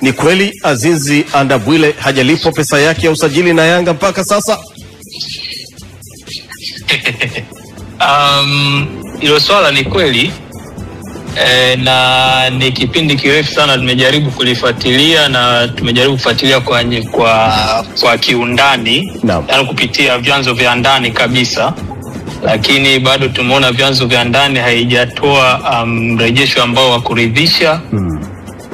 Ni kweli Azizi Andabwile hajalipwa pesa yake ya usajili na Yanga mpaka sasa? Hilo swala ni kweli, na ni kipindi kirefu sana tumejaribu kulifuatilia, na tumejaribu kufuatilia kwa kiundani, yani kupitia vyanzo vya ndani kabisa, lakini bado tumeona vyanzo vya ndani haijatoa mrejesho ambao wa kuridhisha.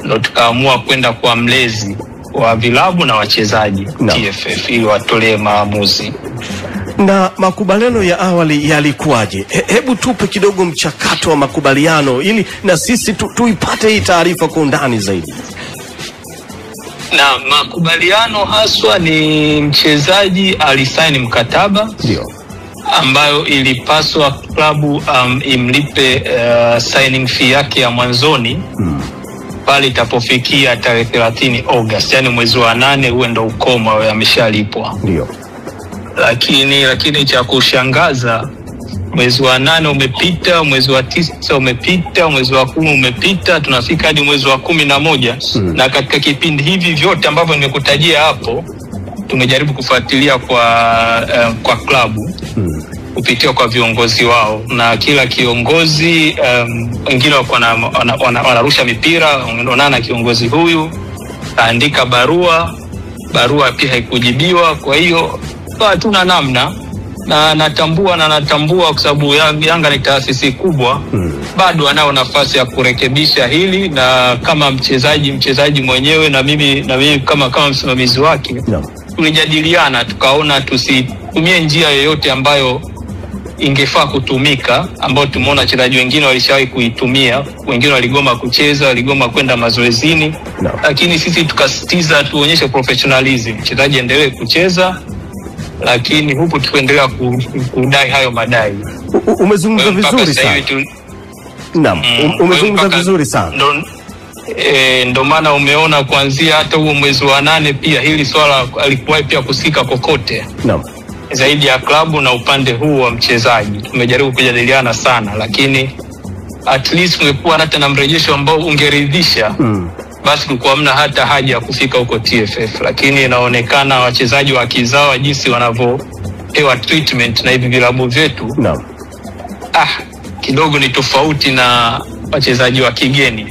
Ndio tukaamua kwenda kwa mlezi wa vilabu na wachezaji TFF ili watolee maamuzi. Na makubaliano ya awali yalikuwaje? Hebu tupe kidogo mchakato wa makubaliano ili na sisi tuipate hii taarifa kwa undani zaidi. Na makubaliano haswa ni mchezaji alisaini mkataba, ndio, ambayo ilipaswa klabu imlipe signing fee yake ya mwanzoni pale itapofikia tarehe 30 August, yani mwezi wa 8 huo ndo ukomo ameshalipwa. Ndio. Lakini cha kushangaza, mwezi wa 8 umepita, mwezi wa 9 umepita, mwezi wa 10 umepita, tunafika hadi mwezi wa 11. Na katika kipindi hivi vyote ambavyo nimekutajia hapo, tumejaribu kufuatilia kwa klabu kupitia kwa viongozi wao, na kila kiongozi wengine wanarusha mipira, wanaonana na kiongozi huyu, andika barua pia haikujibiwa. Kwa hiyo hatuna namna, na natambua kwa sababu Yanga ni taasisi kubwa, bado anao nafasi ya kurekebisha hili, na kama mchezaji mwenyewe na mimi kama msimamizi wake tulijadiliana, tukaona tusitumie njia yoyote ambayo ingefaa kutumika, ambao tumeona wachezaji wengine walishawahi kuitumia, wengine waligoma kucheza, waligoma kwenda mazoezini. Lakini sisi tukasitiza tuonyeshe professionalism, mchezaji endelee kucheza, lakini huku tuendelea kudai hayo madai. Umezungumza vizuri sana. Naam, umezungumza vizuri sana. Ndo maana umeona kuanzia hata huo mwezi wa 8 pia hili swala alikuwa pia kusika kokote. Naam. Zaidi ya klabu na upande huu wa mchezaji tumejaribu kujadiliana sana, lakini at least ungekuwa hata na mrejesho ambao ungeridhisha, basi kulikuwa hamna hata haja ya kufika huko TFF. Lakini inaonekana wachezaji wa kizawa jinsi wanavyopewa treatment na hivi vilabu vyetu, kidogo ni tofauti na wachezaji wa kigeni.